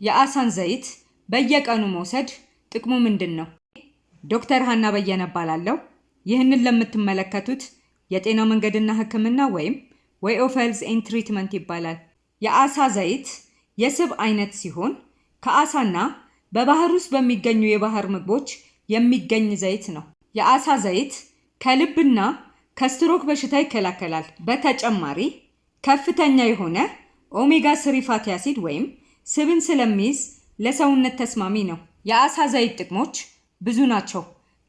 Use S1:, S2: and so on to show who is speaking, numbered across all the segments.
S1: የአሳን ዘይት በየቀኑ መውሰድ ጥቅሙ ምንድነው? ዶክተር ሃና በየነ እባላለሁ። ይህንን ለምትመለከቱት የጤና መንገድና ሕክምና ወይም ዌይ ኦፍ ሄልዝ ኤንድ ትሪትመንት ይባላል። የአሳ ዘይት የስብ አይነት ሲሆን ከአሳና በባህር ውስጥ በሚገኙ የባህር ምግቦች የሚገኝ ዘይት ነው። የአሳ ዘይት ከልብና ከስትሮክ በሽታ ይከላከላል። በተጨማሪ ከፍተኛ የሆነ ኦሜጋ 3 ፋቲ አሲድ ወይም ስብን ስለሚይዝ ለሰውነት ተስማሚ ነው። የአሳ ዘይት ጥቅሞች ብዙ ናቸው።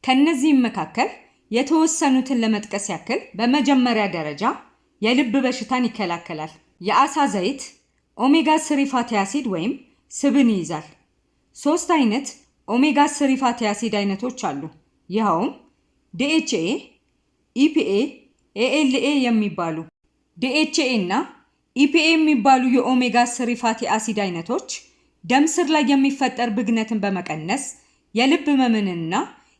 S1: ከነዚህም መካከል የተወሰኑትን ለመጥቀስ ያክል፣ በመጀመሪያ ደረጃ የልብ በሽታን ይከላከላል። የአሳ ዘይት ኦሜጋ 3 ፋቲ አሲድ ወይም ስብን ይይዛል። 3 አይነት ኦሜጋ 3 ፋቲ አሲድ አይነቶች አሉ። ይኸውም ዲኤችኤ፣ ኢፒኤ፣ ኤኤልኤ የሚባሉ። ዲኤችኤ እና ኢፒኤ የሚባሉ የኦሜጋ 3 ፋቲ አሲድ አይነቶች ደም ስር ላይ የሚፈጠር ብግነትን በመቀነስ የልብ ህመምንና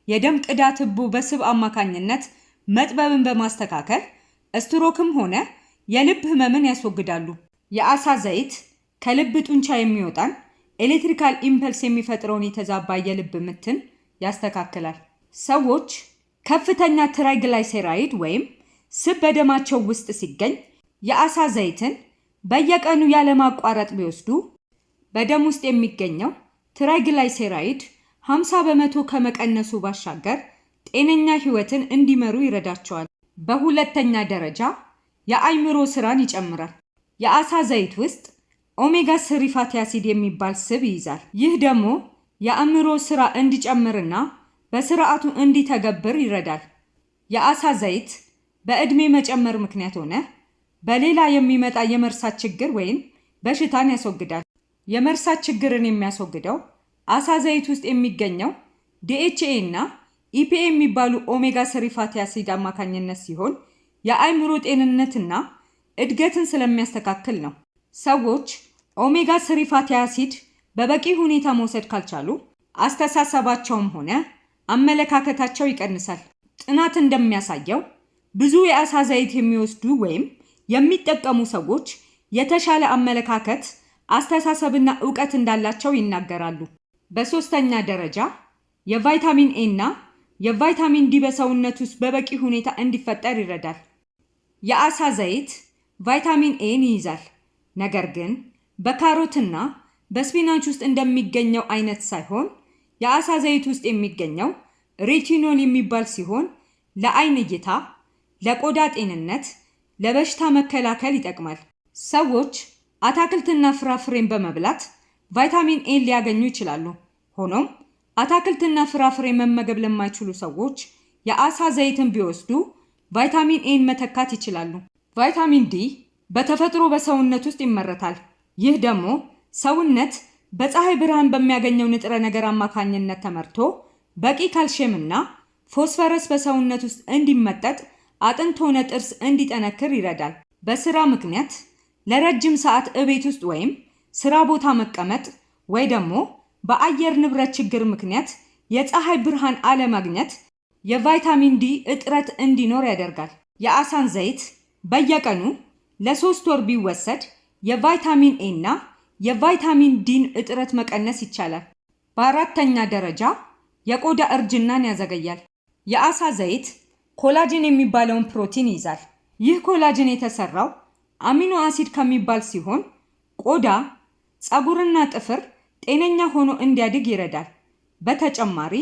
S1: የደም ቅዳ ትቦ በስብ አማካኝነት መጥበብን በማስተካከል ስትሮክም ሆነ የልብ ህመምን ያስወግዳሉ። የአሳ ዘይት ከልብ ጡንቻ የሚወጣን ኤሌክትሪካል ኢምፐልስ የሚፈጥረውን የተዛባ የልብ ምትን ያስተካክላል። ሰዎች ከፍተኛ ትራይግላይሴራይድ ወይም ስብ በደማቸው ውስጥ ሲገኝ የአሳ ዘይትን በየቀኑ ያለማቋረጥ ቢወስዱ በደም ውስጥ የሚገኘው ትራይግላይሴራይድ 50% ከመቀነሱ ባሻገር ጤነኛ ህይወትን እንዲመሩ ይረዳቸዋል። በሁለተኛ ደረጃ የአይምሮ ስራን ይጨምራል። የአሳ ዘይት ውስጥ ኦሜጋ 3 ፋቲ አሲድ የሚባል ስብ ይይዛል። ይህ ደግሞ የአእምሮ ስራ እንዲጨምርና በስርዓቱ እንዲተገብር ይረዳል። የአሳ ዘይት በእድሜ መጨመር ምክንያት ሆነ በሌላ የሚመጣ የመርሳት ችግር ወይም በሽታን ያስወግዳል። የመርሳት ችግርን የሚያስወግደው አሳ ዘይት ውስጥ የሚገኘው ዲኤችኤ እና ኢፒኤ የሚባሉ ኦሜጋ 3 ፋቲ አሲድ አማካኝነት ሲሆን የአይምሮ ጤንነትና እድገትን ስለሚያስተካክል ነው። ሰዎች ኦሜጋ 3 ፋቲ አሲድ በበቂ ሁኔታ መውሰድ ካልቻሉ አስተሳሰባቸውም ሆነ አመለካከታቸው ይቀንሳል። ጥናት እንደሚያሳየው ብዙ የአሳ ዘይት የሚወስዱ ወይም የሚጠቀሙ ሰዎች የተሻለ አመለካከት፣ አስተሳሰብና ዕውቀት እንዳላቸው ይናገራሉ። በሶስተኛ ደረጃ የቫይታሚን ኤ እና የቫይታሚን ዲ በሰውነት ውስጥ በበቂ ሁኔታ እንዲፈጠር ይረዳል። የአሳ ዘይት ቫይታሚን ኤን ይይዛል። ነገር ግን በካሮትና በስፒናች ውስጥ እንደሚገኘው አይነት ሳይሆን የአሳ ዘይት ውስጥ የሚገኘው ሬቲኖል የሚባል ሲሆን ለአይን እይታ፣ ለቆዳ ጤንነት፣ ለበሽታ መከላከል ይጠቅማል። ሰዎች አትክልትና ፍራፍሬን በመብላት ቫይታሚን ኤን ሊያገኙ ይችላሉ። ሆኖም አትክልትና ፍራፍሬ መመገብ ለማይችሉ ሰዎች የአሳ ዘይትን ቢወስዱ ቫይታሚን ኤን መተካት ይችላሉ። ቫይታሚን ዲ በተፈጥሮ በሰውነት ውስጥ ይመረታል። ይህ ደግሞ ሰውነት በፀሐይ ብርሃን በሚያገኘው ንጥረ ነገር አማካኝነት ተመርቶ በቂ ካልሽየም እና ፎስፈረስ በሰውነት ውስጥ እንዲመጠጥ፣ አጥንት ሆነ ጥርስ እንዲጠነክር ይረዳል። በስራ ምክንያት ለረጅም ሰዓት እቤት ውስጥ ወይም ስራ ቦታ መቀመጥ ወይ ደግሞ በአየር ንብረት ችግር ምክንያት የፀሐይ ብርሃን አለማግኘት የቫይታሚን ዲ እጥረት እንዲኖር ያደርጋል። የአሳን ዘይት በየቀኑ ለ3 ወር ቢወሰድ የቫይታሚን ኤ እና የቫይታሚን ዲን እጥረት መቀነስ ይቻላል። በአራተኛ ደረጃ የቆዳ እርጅናን ያዘገያል። የአሳ ዘይት ኮላጅን የሚባለውን ፕሮቲን ይይዛል። ይህ ኮላጅን የተሰራው አሚኖ አሲድ ከሚባል ሲሆን ቆዳ፣ ፀጉርና ጥፍር ጤነኛ ሆኖ እንዲያድግ ይረዳል። በተጨማሪ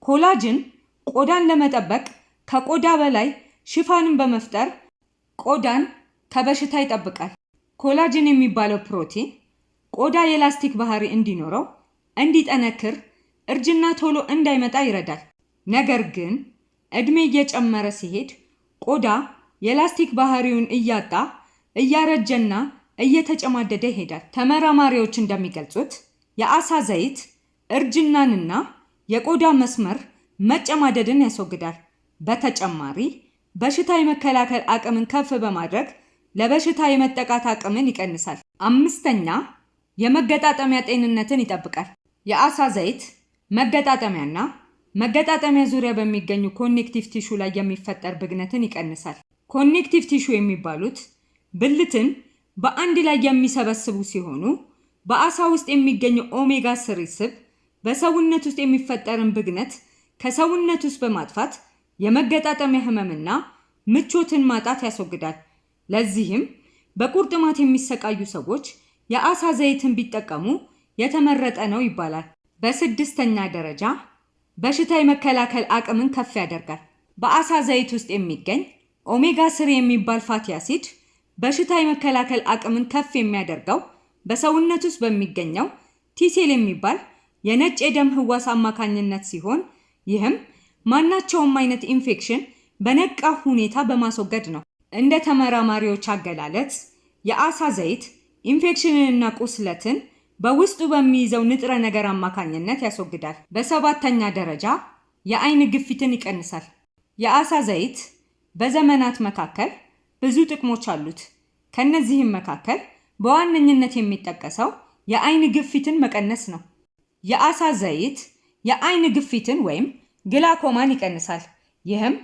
S1: ኮላጅን ቆዳን ለመጠበቅ ከቆዳ በላይ ሽፋንን በመፍጠር ቆዳን ከበሽታ ይጠብቃል። ኮላጅን የሚባለው ፕሮቲን ቆዳ የላስቲክ ባህሪ እንዲኖረው፣ እንዲጠነክር፣ እርጅና ቶሎ እንዳይመጣ ይረዳል። ነገር ግን እድሜ እየጨመረ ሲሄድ ቆዳ የላስቲክ ባህሪውን እያጣ እያረጀና እየተጨማደደ ይሄዳል። ተመራማሪዎች እንደሚገልጹት የአሳ ዘይት እርጅናንና የቆዳ መስመር መጨማደድን ያስወግዳል። በተጨማሪ በሽታ የመከላከል አቅምን ከፍ በማድረግ ለበሽታ የመጠቃት አቅምን ይቀንሳል። አምስተኛ የመገጣጠሚያ ጤንነትን ይጠብቃል። የአሳ ዘይት መገጣጠሚያና መገጣጠሚያ ዙሪያ በሚገኙ ኮኔክቲቭ ቲሹ ላይ የሚፈጠር ብግነትን ይቀንሳል። ኮኔክቲቭ ቲሹ የሚባሉት ብልትን በአንድ ላይ የሚሰበስቡ ሲሆኑ በአሳ ውስጥ የሚገኘው ኦሜጋ 3 ስብ በሰውነት ውስጥ የሚፈጠርን ብግነት ከሰውነት ውስጥ በማጥፋት የመገጣጠሚያ ህመምና ምቾትን ማጣት ያስወግዳል። ለዚህም በቁርጥማት የሚሰቃዩ ሰዎች የአሳ ዘይትን ቢጠቀሙ የተመረጠ ነው ይባላል። በስድስተኛ ደረጃ በሽታ የመከላከል አቅምን ከፍ ያደርጋል። በአሳ ዘይት ውስጥ የሚገኝ ኦሜጋ 3 የሚባል ፋቲ አሲድ በሽታ የመከላከል አቅምን ከፍ የሚያደርገው በሰውነት ውስጥ በሚገኘው ቲሴል የሚባል የነጭ የደም ህዋስ አማካኝነት ሲሆን ይህም ማናቸውም አይነት ኢንፌክሽን በነቃ ሁኔታ በማስወገድ ነው። እንደ ተመራማሪዎች አገላለጽ የአሳ ዘይት ኢንፌክሽንንና ቁስለትን በውስጡ በሚይዘው ንጥረ ነገር አማካኝነት ያስወግዳል። በሰባተኛ ደረጃ የአይን ግፊትን ይቀንሳል። የአሳ ዘይት በዘመናት መካከል ብዙ ጥቅሞች አሉት። ከነዚህም መካከል በዋነኝነት የሚጠቀሰው የአይን ግፊትን መቀነስ ነው። የአሳ ዘይት የአይን ግፊትን ወይም ግላኮማን ይቀንሳል። ይህም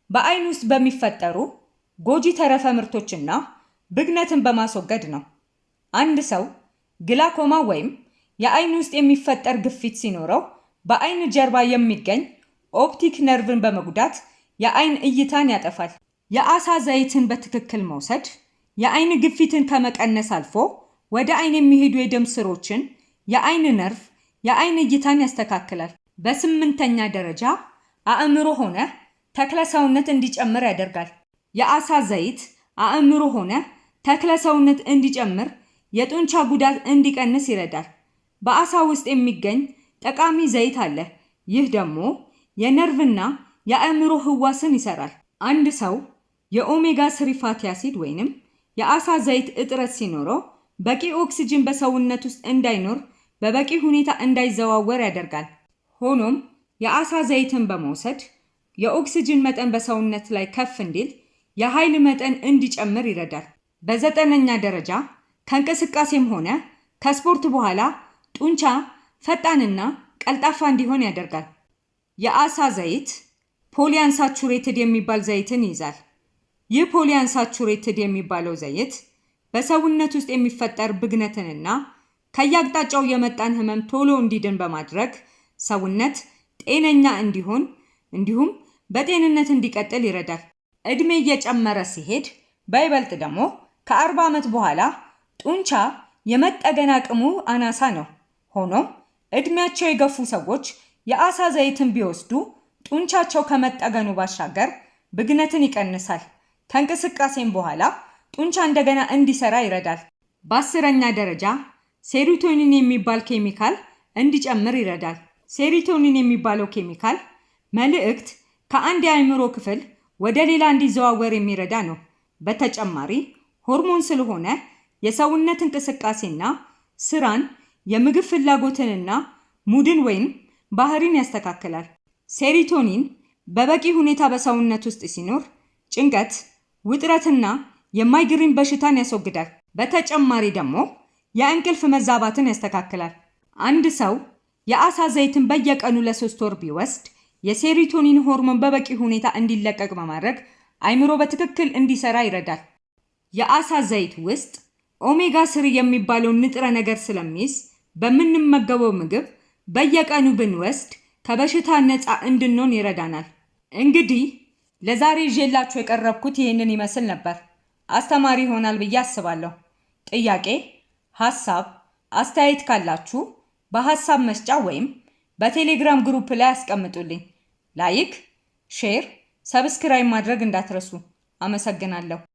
S1: በአይን ውስጥ በሚፈጠሩ ጎጂ ተረፈ ምርቶችና ብግነትን በማስወገድ ነው። አንድ ሰው ግላኮማ ወይም የአይን ውስጥ የሚፈጠር ግፊት ሲኖረው በአይን ጀርባ የሚገኝ ኦፕቲክ ነርቭን በመጉዳት የአይን እይታን ያጠፋል። የአሳ ዘይትን በትክክል መውሰድ የአይን ግፊትን ከመቀነስ አልፎ ወደ አይን የሚሄዱ የደም ስሮችን፣ የአይን ነርቭ፣ የአይን እይታን ያስተካክላል። በስምንተኛ ደረጃ አእምሮ ሆነ ተክለ ሰውነት እንዲጨምር ያደርጋል። የአሳ ዘይት አእምሮ ሆነ ተክለ ሰውነት እንዲጨምር፣ የጡንቻ ጉዳት እንዲቀንስ ይረዳል። በአሳ ውስጥ የሚገኝ ጠቃሚ ዘይት አለ። ይህ ደግሞ የነርቭና የአእምሮ ህዋስን ይሰራል። አንድ ሰው የኦሜጋ 3 ፋቲ አሲድ ወይንም የአሳ ዘይት እጥረት ሲኖረው በቂ ኦክሲጅን በሰውነት ውስጥ እንዳይኖር በበቂ ሁኔታ እንዳይዘዋወር ያደርጋል። ሆኖም የአሳ ዘይትን በመውሰድ የኦክሲጅን መጠን በሰውነት ላይ ከፍ እንዲል፣ የኃይል መጠን እንዲጨምር ይረዳል። በዘጠነኛ ደረጃ ከእንቅስቃሴም ሆነ ከስፖርት በኋላ ጡንቻ ፈጣንና ቀልጣፋ እንዲሆን ያደርጋል። የአሳ ዘይት ፖሊአንሳቹሬትድ የሚባል ዘይትን ይይዛል። ይህ ፖሊአንሳቹሬትድ የሚባለው ዘይት በሰውነት ውስጥ የሚፈጠር ብግነትንና ከየአቅጣጫው የመጣን ህመም ቶሎ እንዲድን በማድረግ ሰውነት ጤነኛ እንዲሆን እንዲሁም በጤንነት እንዲቀጥል ይረዳል። እድሜ እየጨመረ ሲሄድ በይበልጥ ደግሞ ከ40 ዓመት በኋላ ጡንቻ የመጠገን አቅሙ አናሳ ነው። ሆኖም እድሜያቸው የገፉ ሰዎች የአሳ ዘይትን ቢወስዱ ጡንቻቸው ከመጠገኑ ባሻገር ብግነትን ይቀንሳል። ከእንቅስቃሴም በኋላ ጡንቻ እንደገና እንዲሰራ ይረዳል። በ10ኛ ደረጃ ሴሮቶኒን የሚባል ኬሚካል እንዲጨምር ይረዳል። ሴሮቶኒን የሚባለው ኬሚካል መልእክት ከአንድ የአእምሮ ክፍል ወደ ሌላ እንዲዘዋወር የሚረዳ ነው። በተጨማሪ ሆርሞን ስለሆነ የሰውነት እንቅስቃሴና ስራን፣ የምግብ ፍላጎትንና ሙድን ወይም ባህሪን ያስተካክላል። ሴሮቶኒን በበቂ ሁኔታ በሰውነት ውስጥ ሲኖር ጭንቀት፣ ውጥረትና የማይግሪን በሽታን ያስወግዳል። በተጨማሪ ደግሞ የእንቅልፍ መዛባትን ያስተካክላል። አንድ ሰው የአሳ ዘይትን በየቀኑ ለ3 ወር ቢወስድ የሴሮቶኒን ሆርሞን በበቂ ሁኔታ እንዲለቀቅ በማድረግ አእምሮ በትክክል እንዲሰራ ይረዳል። የአሳ ዘይት ውስጥ ኦሜጋ 3 የሚባለው ንጥረ ነገር ስለሚይዝ በምንመገበው ምግብ በየቀኑ ብንወስድ ከበሽታ ነፃ እንድንሆን ይረዳናል። እንግዲህ ለዛሬ ይዤላችሁ የቀረብኩት ይህንን ይመስል ነበር። አስተማሪ ይሆናል ብዬ አስባለሁ። ጥያቄ፣ ሐሳብ፣ አስተያየት ካላችሁ በሐሳብ መስጫ ወይም በቴሌግራም ግሩፕ ላይ አስቀምጡልኝ። ላይክ፣ ሼር፣ ሰብስክራይብ ማድረግ እንዳትረሱ። አመሰግናለሁ።